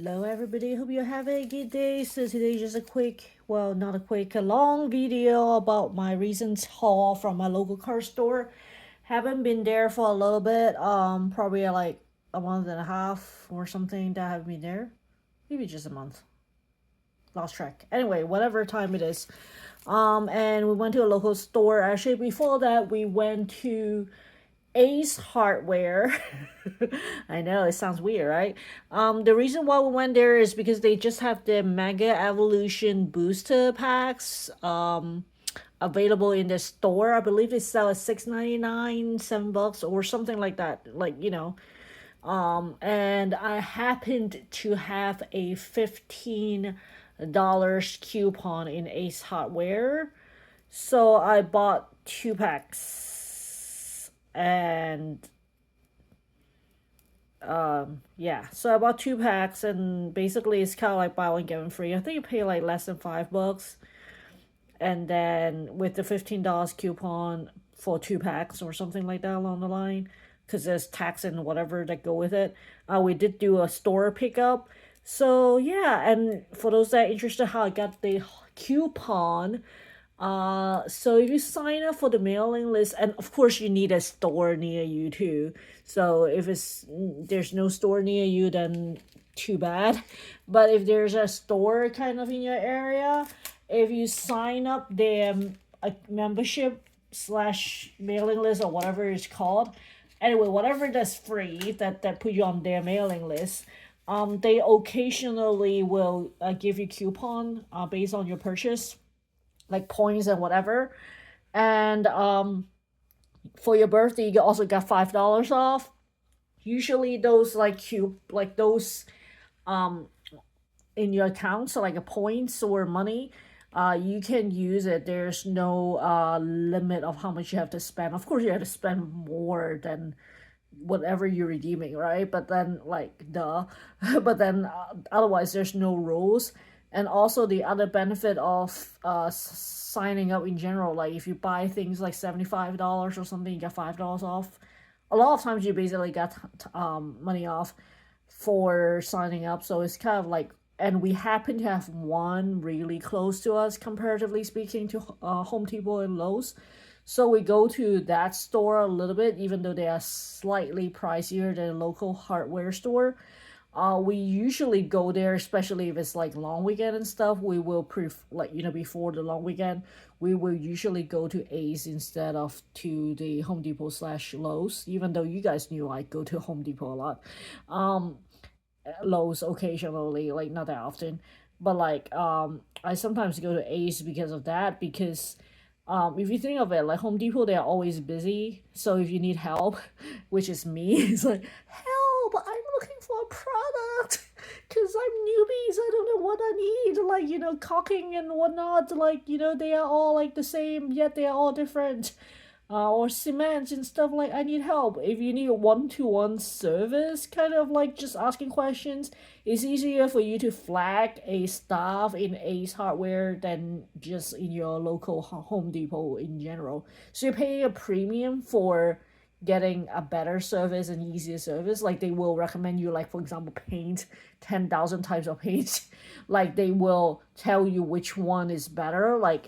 Hello everybody, hope you're having a good day. So today is just a quick, well not a quick, a long video about my recent haul from my local car store. Haven't been there for a little bit, probably like a month and a half or something that I haven't been there. Maybe just a month. Lost track. Anyway, whatever time it is. And we went to a local store. Actually, before that, we went to Ace Hardware. I know it sounds weird, right? The reason why we went there is because they just have the Mega Evolution booster packs available in the store. I believe they sell at $6.99, $7 or something like that. And I happened to have a $15 coupon in Ace Hardware. So I bought two packs and yeah, so I bought two packs and basically it's kind of like buy one get one free. I think you pay like less than $5, and then with the $15 coupon for two packs or something like that along the line, because there's tax and whatever that go with it. We did do a store pickup, so yeah. And for those that are interested how I got the coupon, so if you sign up for the mailing list, and of course you need a store near you too. So if there's no store near you, then too bad. But if there's a store kind of in your area, if you sign up the a membership slash mailing list or whatever it's called, anyway, whatever that's free that put you on their mailing list, they occasionally will give you coupon based on your purchase, like points and whatever. And for your birthday you also got $5 off. Usually those like those in your account, so like a points or money, you can use it. There's no limit of how much you have to spend. Of course you have to spend more than whatever you're redeeming, right? But then like duh. But then otherwise there's no rules. And also the other benefit of signing up in general, like if you buy things like $75 or something, you get $5 off. A lot of times you basically got money off for signing up. So it's kind of like, and we happen to have one really close to us, comparatively speaking, to Home Depot and Lowe's. So we go to that store a little bit, even though they are slightly pricier than a local hardware store. We usually go there, especially if it's like long weekend and stuff. We will before the long weekend, we will usually go to Ace instead of to the Home Depot slash Lowe's. Even though you guys knew I go to Home Depot a lot, Lowe's occasionally, like not that often, but I sometimes go to Ace because of that. Because if you think of it, like Home Depot, they're always busy. So if you need help, which is me, it's like, help, I'm looking for a product because I'm newbies. I don't know what I need. Caulking and whatnot. They are all like the same, yet they are all different. Or cement and stuff, like I need help. If you need a one-to-one service, kind of like just asking questions, it's easier for you to flag a staff in Ace Hardware than just in your local Home Depot in general. So you're paying a premium for getting a better service and easier service. Like they will recommend you, like for example, paint 10,000 types of paint. Like they will tell you which one is better, like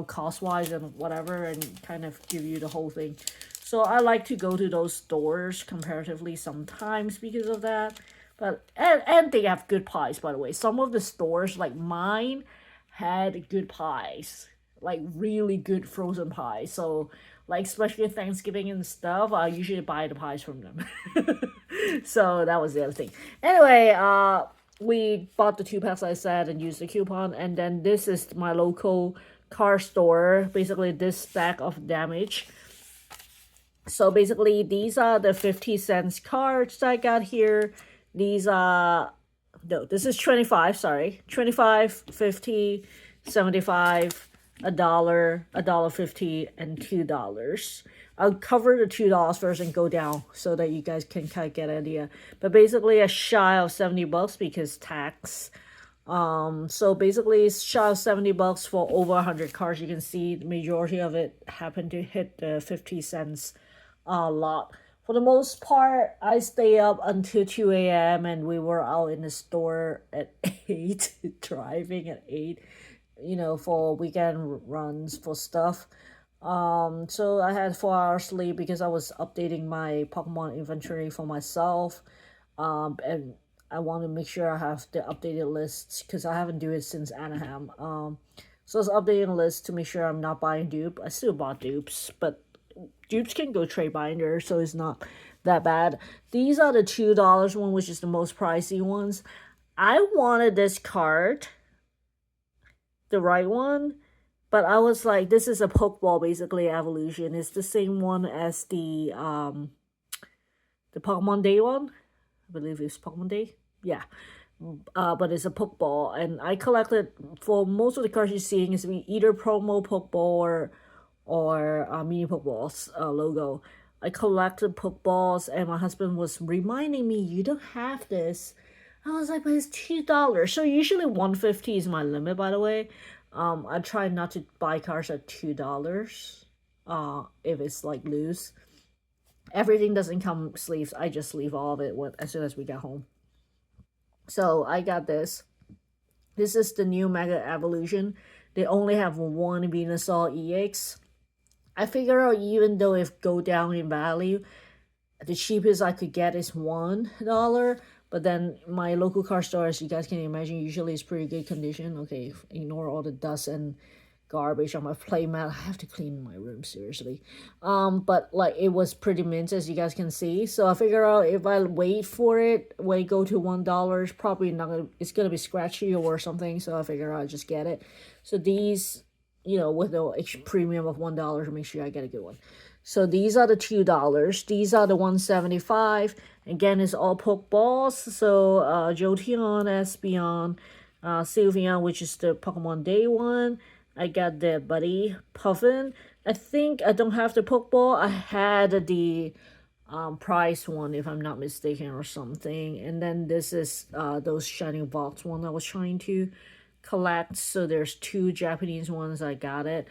cost wise and whatever, and kind of give you the whole thing. So I like to go to those stores comparatively sometimes because of that. But and they have good pies, by the way. Some of the stores like mine had good pies, like really good frozen pies. So like especially Thanksgiving and stuff, I usually buy the pies from them. So that was the other thing. Anyway, we bought the two packs I said and used the coupon, and then this is my local car store. Basically, this stack of damage. So basically, these are the 50 cents cards I got here. These are no, this is 25. Sorry, 25, 50, 75, $1, $1.50, and $2. I'll cover the $2 first and go down so that you guys can kind of get an idea. But basically, a shy of $70 because tax. So basically, it's shy of $70 for over 100 cards. You can see the majority of it happened to hit the 50 cents lot For the most part, I stay up until 2 a.m. and we were out in the store at 8, driving at 8, for weekend runs for stuff. So I had 4 hours sleep because I was updating my Pokemon inventory for myself. And I want to make sure I have the updated lists because I haven't do it since Anaheim. So I was updating a list to make sure I'm not buying dupe. I still bought dupes, but dupes can go trade binder, so it's not that bad. These are the $2 one, which is the most pricey ones. I wanted this card, the right one, but I was like, this is a Pokeball basically evolution. It's the same one as the Pokemon Day one. I believe it's Pokemon Day. Yeah. But it's a Pokeball, and I collected for most of the cards you're seeing is either promo Pokeball or mini Pokeballs logo. I collected Pokeballs, and my husband was reminding me, "You don't have this." I was like, "But it's $2." So usually $150 is my limit, by the way. I try not to buy cards at $2. If it's like loose. Everything doesn't come sleeves. I just leave all of it as soon as we get home. So I got this. This is the new Mega Evolution. They only have one Venusaur EX. I figure out even though if go down in value, the cheapest I could get is $1. But then my local car store, as you guys can imagine, usually is pretty good condition. Okay, ignore all the dust and garbage on my playmat. I have to clean my room, seriously. But like it was pretty mint, as you guys can see. So I figure out if I wait for it, when it go to $1, it's probably not gonna, it's gonna be scratchy or something. So I figure out I just get it. So these, with the premium of $1 to make sure I get a good one. So these are the $2. These are the $175. Again, it's all Pokeballs. So Jolteon, Espeon, Sylveon, which is the Pokemon Day one. I got the Buddy Puffin. I think I don't have the Pokeball. I had the price one, if I'm not mistaken, or something. And then this is those Shining Box one I was trying to collect. So there's 2 Japanese ones. I got it.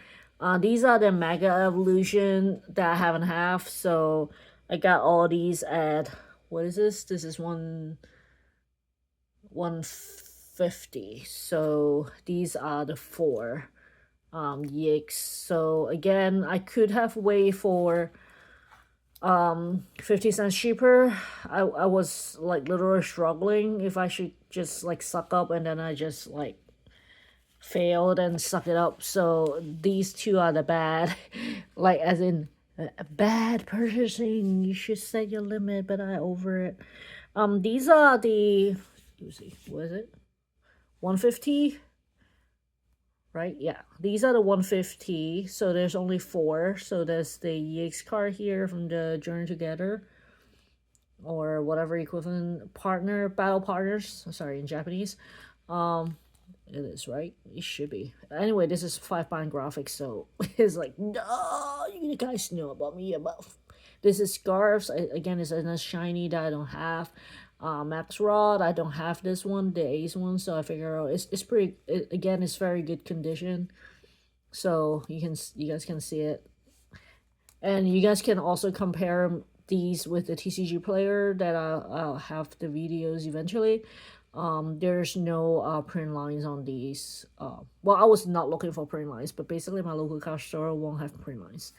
These are the Mega Evolution that I haven't have. So I got all these at, what is this? This is 150. So these are the 4 EX. So again, I could have waited for 50 cents cheaper. I was like literally struggling if I should just like suck up, and then I just like failed and suck it up. So these 2 are the bad, like as in bad purchasing. You should set your limit, but I over it. These are the, let's see, what is it, 150, right? Yeah, these are the 150. So there's only 4. So there's the EX card here from the Journey Together, or whatever equivalent battle partners, sorry, in Japanese. It is, right? It should be. Anyway, this is 5-pound graphics, so it's like, no, you guys know about me. This is Scarves. Again, it's a shiny that I don't have. Max Rod, I don't have this one, the Ace one, so I figure out it's pretty. Again, it's very good condition, so you guys can see it, and you guys can also compare these with the TCG player that I'll have the videos eventually. There's no print lines on these. Well, I was not looking for print lines, but basically my local card store won't have print lines.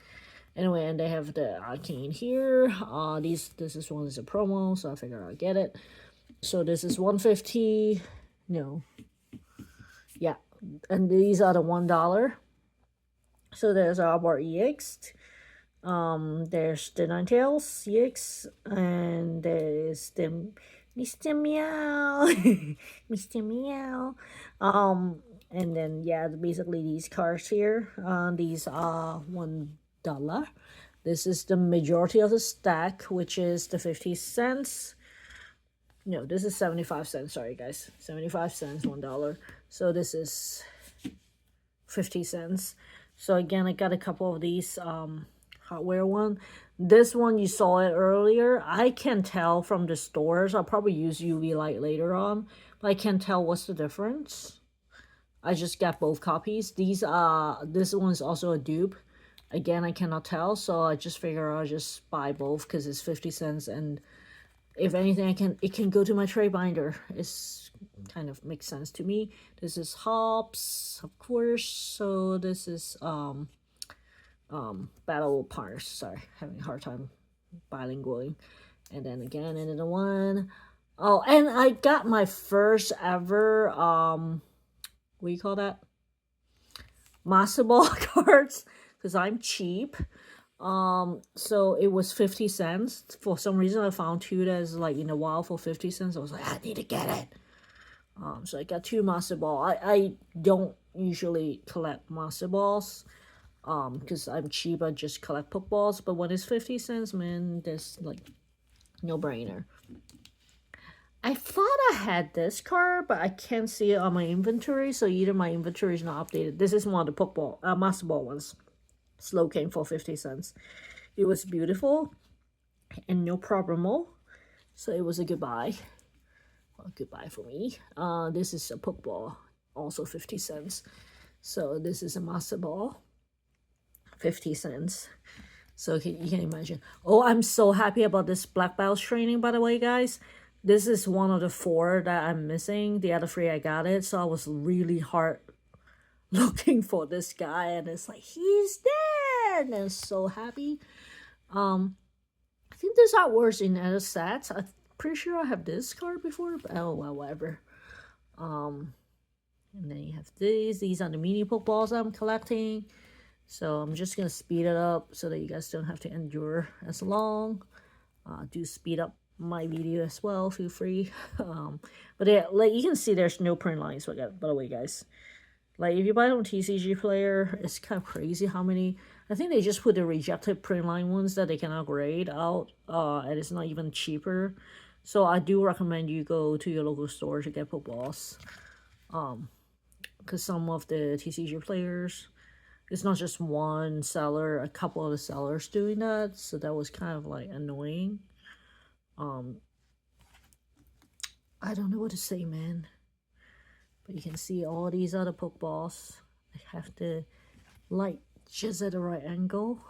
Anyway, and they have the Arcane here. This is one is a promo, so I figured I'll get it. So this is 150. No. Yeah. And these are the $1. So there's our EX. There's the Ninetales EX, and there's the Mr. Meow. Mr. Meow. And then yeah, basically these cards here. These are $1. This is the majority of the stack, which is the 50 cents. No, this is 75 cents. Sorry, guys. 75 cents, $1. So this is 50 cents. So again, I got a couple of these hardware one. This one, you saw it earlier. I can tell from the stores. I'll probably use UV light later on, but I can't tell what's the difference. I just got both copies. This one is also a dupe. Again, I cannot tell, so I just figure I'll just buy both because it's 50 cents, and if anything, it can go to my tray binder. It's kind of makes sense to me. This is hops, of course. So this is battle partners. Sorry, having a hard time bilingualing. And then again, another one. Oh, and I got my first ever what do you call that? Master ball cards because I'm cheap. So it was 50 cents. For some reason I found two that's like in a while for 50 cents. I was like, I need to get it. So I got two master ball. I don't usually collect master balls. Because I'm cheap, I just collect Pokeballs. But when it's 50 cents, man, that's like no brainer. I thought I had this card, but I can't see it on my inventory. So either my inventory is not updated. This is one of the Pokeball, Master Ball ones. Slow came for 50 cents. It was beautiful and no problemo. So it was a goodbye. Well, goodbye for me. This is a Pokeball, also 50 cents. So this is a Master Ball, 50 cents. So you can imagine. Oh, I'm so happy about this Black Belt training, by the way, guys. This is one of the 4 that I'm missing. The other 3 I got it. So I was really hard looking for this guy, and it's like he's there, and I'm so happy. I think this artwork's in other sets. I'm pretty sure I have this card before, but oh well, whatever. And then you have these. These are the mini Pokeballs I'm collecting. So I'm just gonna speed it up so that you guys don't have to endure as long. Do speed up my video as well. Feel free. But yeah, like you can see, there's no print lines. By the way, guys. Like, if you buy it on TCG Player, it's kind of crazy how many... I think they just put the rejected print line ones that they cannot grade out, and it's not even cheaper. So I do recommend you go to your local store to get Pokeballs. Because some of the TCG Players, it's not just one seller, a couple of the sellers doing that. So that was kind of, like, annoying. I don't know what to say, man. But you can see all these other Pokeballs. I have the light just at the right angle.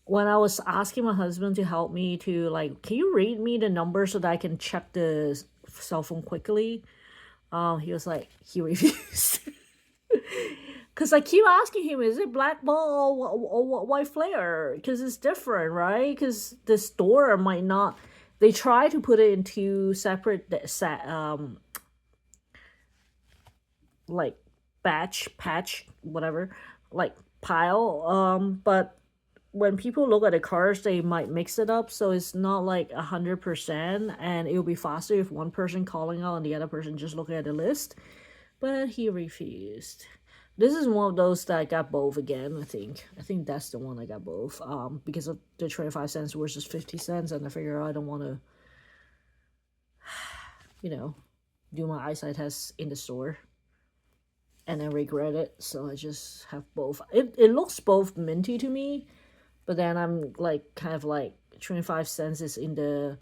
When I was asking my husband to help me to, like, can you read me the numbers so that I can check the cell phone quickly? He was like, he refused. Because I keep asking him, is it black ball or white flare? Because it's different, right? Because the store might not... They try to put it into separate like patch, whatever, like pile. But when people look at the cards, they might mix it up, so it's not like 100%, and it will be faster if one person calling out and the other person just looking at the list. But he refused. This is one of those that I got both again, I think. I think that's the one I got both. Because of the 25 cents versus 50 cents, and I figure I don't want to, you know, do my eyesight test in the store and then regret it. So I just have both. It looks both minty to me, but then I'm like, kind of like 25 cents is in the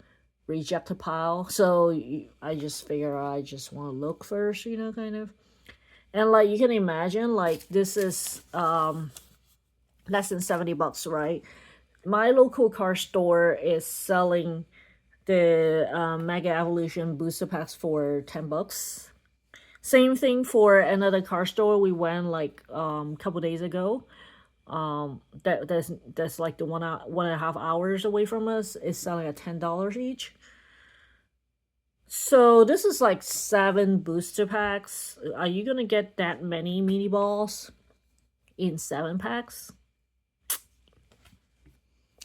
rejected pile. So I just figure I just want to look first, you know, kind of. And like you can imagine, like this is less than 70 bucks, right? My local car store is selling the Mega Evolution booster packs for 10 bucks. Same thing for another car store we went like a couple days ago. That's like the 1.5 hours away from us, is selling at $10 each. So this is like 7 booster packs. Are you gonna get that many mini balls in 7 packs?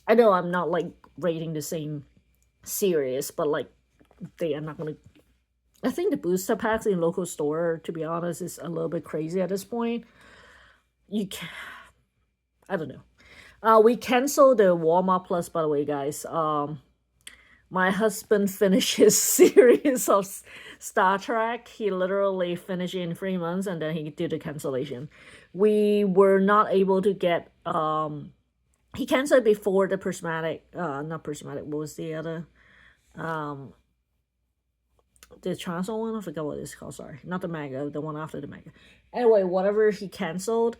I know I'm not like rating the same series, but like they are not gonna... I think the booster packs in local store, to be honest, is a little bit crazy at this point. You can... I don't know. We canceled the Walmart Plus, by the way, guys. My husband finished his series of Star Trek. He literally finished it in 3 months, and then he did a cancellation. We were not able to get... he canceled before the prismatic... not prismatic, what was the other... the Transform one. I forgot what it's called. Sorry, not the manga, the one after the manga. Anyway, whatever he canceled.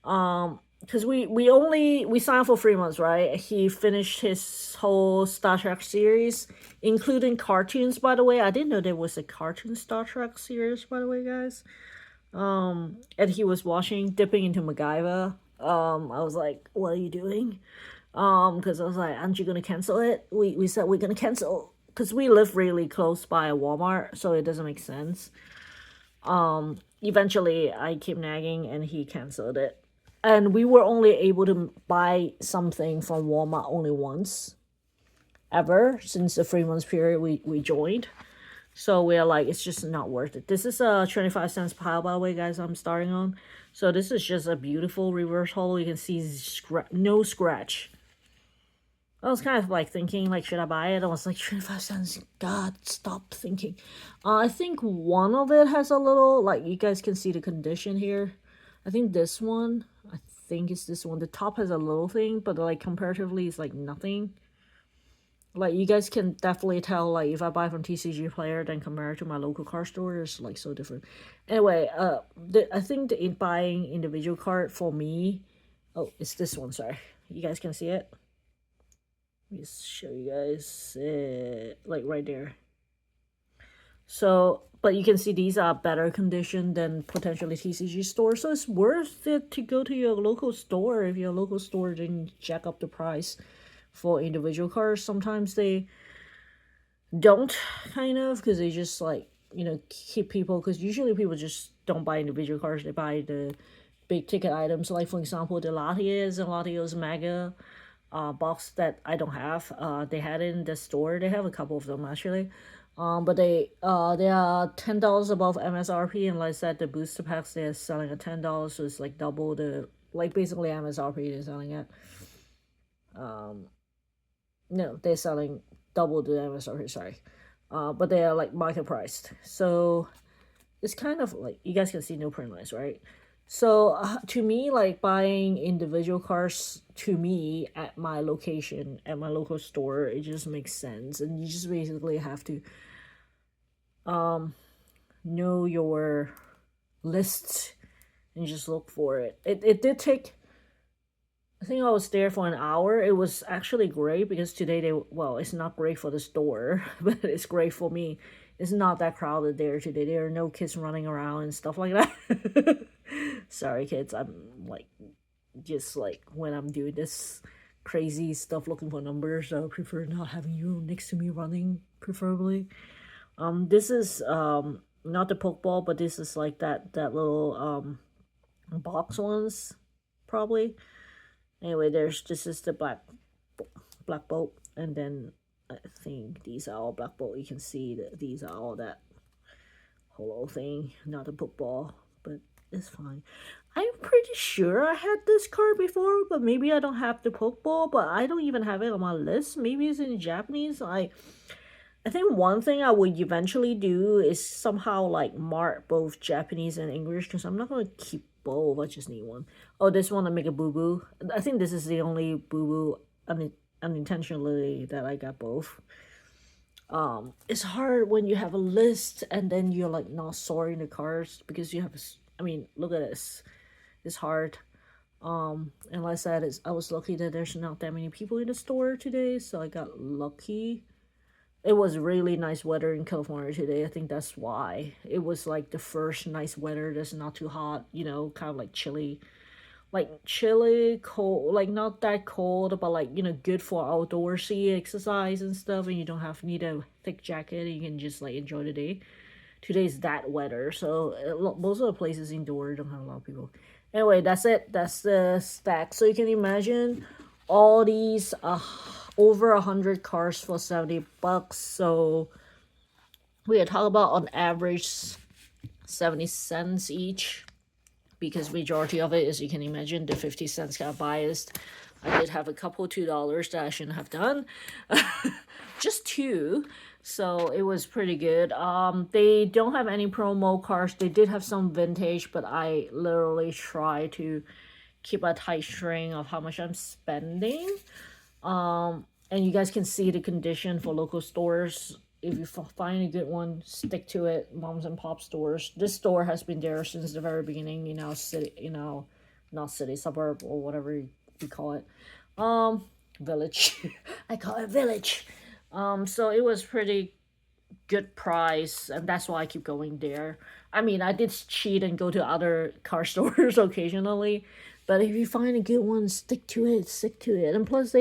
Because we signed for 3 months, right? He finished his whole Star Trek series, including cartoons. By the way, I didn't know there was a cartoon Star Trek series. By the way, guys. And he was watching, dipping into MacGyver. I was like, "What are you doing?" Because I was like, "Aren't you gonna cancel it?" We said we're gonna cancel because we live really close by a Walmart, so it doesn't make sense. Eventually, I kept nagging, and he canceled it. And we were only able to buy something from Walmart only once ever since the 3 months period we joined. So we're like, it's just not worth it. This is a 25 cents pile, by the way, guys. I'm starting on. So this is just a beautiful reverse holo. You can see no scratch. I was kind of like thinking, like, should I buy it? I was like, 25 cents. God, stop thinking. I think one of it has a little, like, you guys can see the condition here. I think this one, I think it's this one. The top has a little thing, but like comparatively, it's like nothing. Like, you guys can definitely tell, like, if I buy from TCG Player, then compared to my local card store, it's like so different. Anyway, I think the buying individual card for me, oh, it's this one. Sorry, you guys can see it. Let me show you guys, like right there. So, but you can see these are better condition than potentially TCG store, so it's worth it to go to your local store if your local store didn't jack up the price for individual cards. Sometimes they don't, kind of, because they just like, keep people, because usually people just don't buy individual cards, they buy the big ticket items, like for example the Latias and Latios Mega box that I don't have. They had it in the store. They have a couple of them actually. But they are $10 above MSRP, and like I said, the booster packs they're selling at $10, so it's like double the, like, basically MSRP they're selling at. No, they're selling double the MSRP. Sorry, but they are like market priced. So it's kind of like, you guys can see no print lines, right? So to me, like, buying individual cards, to me, at my location, at my local store, it just makes sense. And you just basically have to know your lists and just look for it. It did take, I think I was there for an hour. It was actually great because today well, it's not great for the store, but it's great for me. It's not that crowded there today. There are no kids running around and stuff like that. Sorry, kids. I'm like, just like when I'm doing this crazy stuff looking for numbers, I prefer not having you next to me running, preferably. This is not the Pokeball, but this is like that little box ones, probably. Anyway, this is the black bolt, and then I think these are all black bolt. You can see that these are all that holo thing, not a Pokeball, but it's fine. I'm pretty sure I had this card before, but maybe I don't have the Pokeball, but I don't even have it on my list. Maybe it's in Japanese. I think one thing I would eventually do is somehow like mark both Japanese and English, because I'm not gonna keep both. I just need one. Oh, this one, I make a boo boo. I think this is the only boo boo unintentionally that I got both. It's hard when you have a list and then you're like not sorting the cards because you have. I mean, look at this. It's hard. And like I said, I was lucky that there's not that many people in the store today, so I got lucky. It was really nice weather in California today. I think that's why. It was like the first nice weather that's not too hot, kind of like chilly. Like chilly, cold, like not that cold, but like, good for outdoorsy exercise and stuff, and you don't need a thick jacket, you can just like enjoy the day. Today's that weather, so most of the places indoor don't have a lot of people. Anyway, that's it. That's the stack. So you can imagine all these over 100 cars for $70. So we are talking about on average 70 cents each, because majority of it, as you can imagine, the 50 cents got biased. I did have a couple $2 that I shouldn't have done. Just two. So it was pretty good. They don't have any promo cards. They did have some vintage, but I literally try to keep a tight string of how much I'm spending. And you guys can see the condition for local stores. if you find a good one, stick to it. Moms and pop stores. This store has been there since the very beginning. City. Not city, suburb, or whatever you call it. Um, Village. I call it village. So it was pretty good price, and that's why I keep going there. I mean, I did cheat and go to other car stores occasionally, but if you find a good one, stick to it. Stick to it. And plus,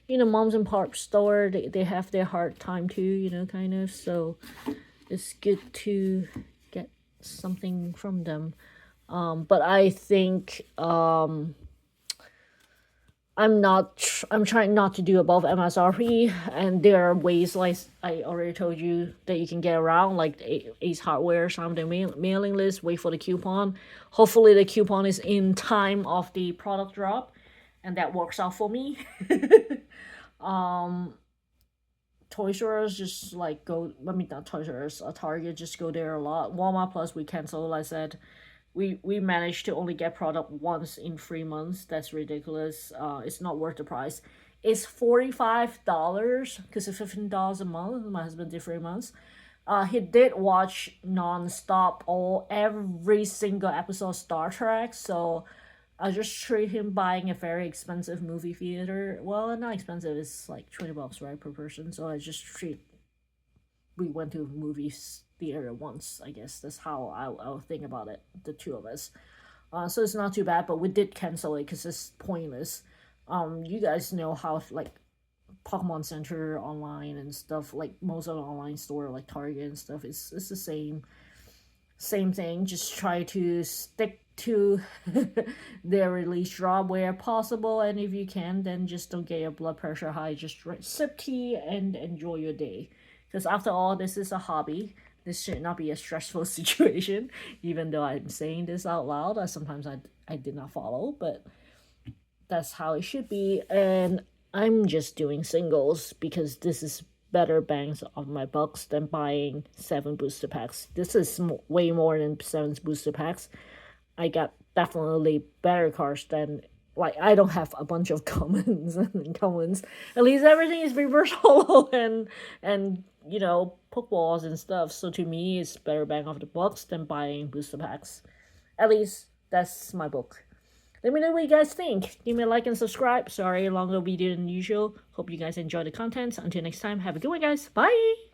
moms and pop store, they have their hard time too. Kind of. So it's good to get something from them. But I think I'm trying not to do above MSRP, and there are ways like I already told you that you can get around, like Ace Hardware, some of the mailing list. Wait for the coupon. Hopefully, the coupon is in time of the product drop, and that works out for me. Toys R Us, just like go. I mean, not Toys R Us, Target, just go there a lot. Walmart Plus, we cancel. Like I said, we managed to only get product once in 3 months. That's ridiculous. It's not worth the price. It's $45 because it's $15 a month. My husband did 3 months. He did watch nonstop every single episode of Star Trek. So I just treat him buying a very expensive movie theater. Well, not expensive. It's like $20, right, per person. So I just treat. We went to movies theater once. I guess that's how I'll think about it. The two of us. So it's not too bad, but we did cancel it because it's pointless. You guys know how like Pokemon Center online and stuff, like most of the online store like Target and stuff. It's the same thing. Just try to stick to their release drop where possible, and if you can, then just don't get your blood pressure high. Just sip tea and enjoy your day. Because after all, this is a hobby. This should not be a stressful situation, even though I'm saying this out loud. Sometimes I did not follow, but that's how it should be. And I'm just doing singles because this is better bangs of my bucks than buying 7 booster packs. This is way more than 7 booster packs. I got definitely better cards than, like, I don't have a bunch of commons and commons. At least everything is reverse holo and Pokeballs and stuff. So to me, it's better bang of the bucks than buying booster packs. At least that's my book. Let me know what you guys think. Give me a like and subscribe. Sorry, longer video than usual. Hope you guys enjoy the content. Until next time, have a good one, guys. Bye!